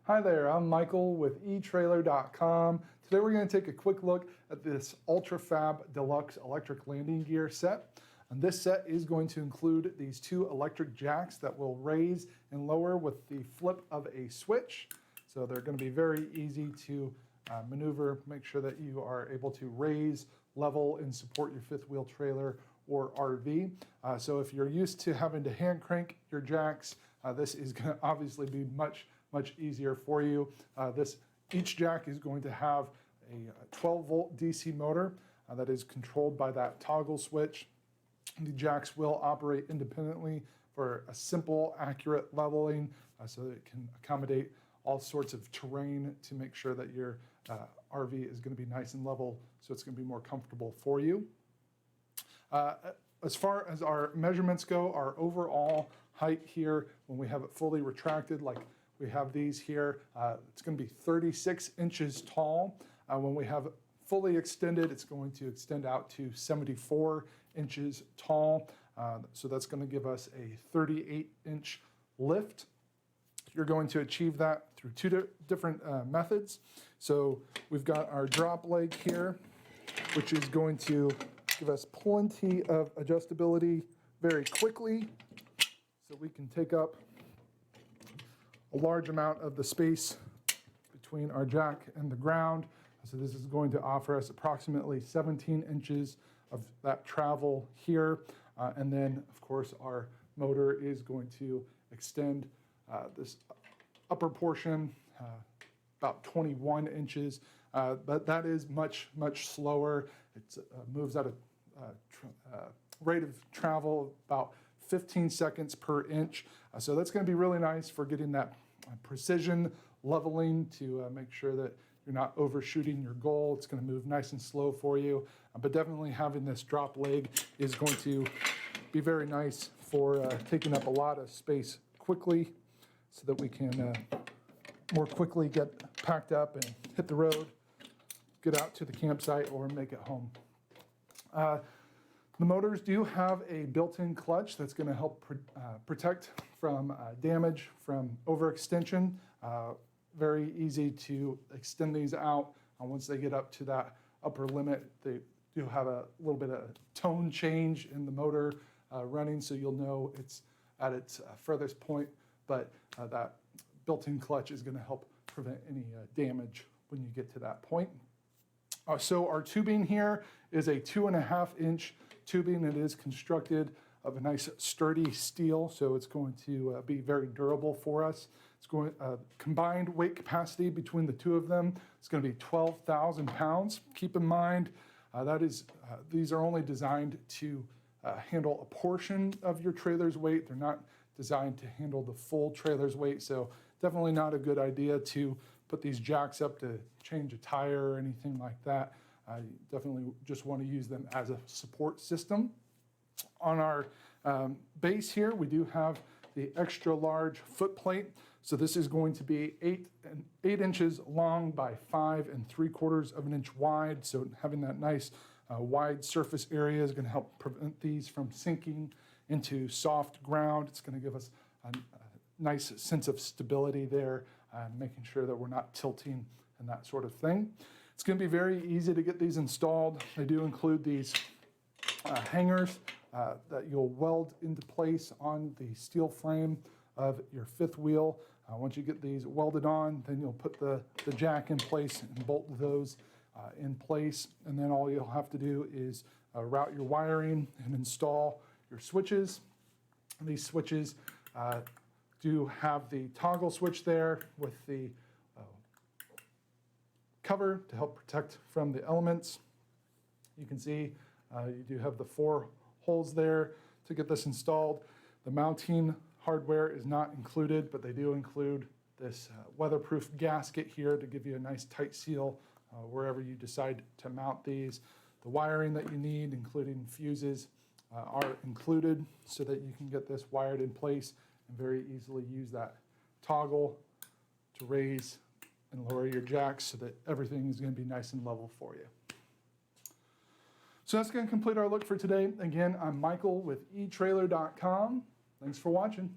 Hi there, I'm Michael with etrailer.com. Today we're going to take a quick look at this Ultra-Fab Deluxe electric landing gear set. And this set is going to include these two electric jacks that will raise and lower with the flip of a switch. So they're going to be very easy to maneuver, make sure that you are able to raise, level, and support your fifth wheel trailer or RV. So if you're used to having to hand crank your jacks, this is going to obviously be much easier for you. Each jack is going to have a 12-volt DC motor that is controlled by that toggle switch. The jacks will operate independently for a simple, accurate leveling so that it can accommodate all sorts of terrain to make sure that your RV is going to be nice and level, so it's going to be more comfortable for you. As far as our measurements go, our overall height here, when we have it fully retracted, like we have these here, it's going to be 36 inches tall. When we have it fully extended, it's going to extend out to 74 inches tall. So that's going to give us a 38-inch lift. You're going to achieve that through two different methods. So we've got our drop leg here, which is going to give us plenty of adjustability very quickly. So we can take up a large amount of the space between our jack and the ground. So this is going to offer us approximately 17 inches of that travel here. And then, of course, our motor is going to extend this upper portion about 21 inches. But that is much slower. It moves at a rate of travel about 15 seconds per inch. So that's going to be really nice for getting that precision leveling to make sure that you're not overshooting your goal. It's going to move nice and slow for you. But definitely having this drop leg is going to be very nice for taking up a lot of space quickly so that we can more quickly get packed up and hit the road, get out to the campsite, or make it home. The motors do have a built-in clutch that's going to help protect from damage from overextension. Very easy to extend these out. Once they get up to that upper limit, they do have a little bit of tone change in the motor running, so you'll know it's at its furthest point, but that built-in clutch is going to help prevent any damage when you get to that point. So our tubing here is a 2.5-inch tubing. It is constructed of a nice sturdy steel, so it's going to be very durable for us. It's going combined weight capacity between the two of them is going to be 12,000 pounds. Keep in mind these are only designed to handle a portion of your trailer's weight. They're not designed to handle the full trailer's weight, so definitely not a good idea to put these jacks up to change a tire or anything like that. You definitely just want to use them as a support system. On our base here, we do have the extra large foot plate. So this is going to be 8 inches long by 5 3/4 of an inch wide. So having that nice wide surface area is going to help prevent these from sinking into soft ground. It's going to give us a nice sense of stability there, making sure that we're not tilting and that sort of thing. It's going to be very easy to get these installed. They do include these hangers that you'll weld into place on the steel frame of your fifth wheel. Once you get these welded on, then you'll put the jack in place and bolt those in place. And then all you'll have to do is route your wiring and install your switches. These switches do have the toggle switch there with the cover to help protect from the elements. You can see you do have the 4 holes there to get this installed. The mounting hardware is not included, but they do include this weatherproof gasket here to give you a nice tight seal wherever you decide to mount these. The wiring that you need, including fuses, are included so that you can get this wired in place and very easily use that toggle to raise and lower your jacks so that everything is going to be nice and level for you. So that's going to complete our look for today. Again, I'm Michael with etrailer.com. Thanks for watching.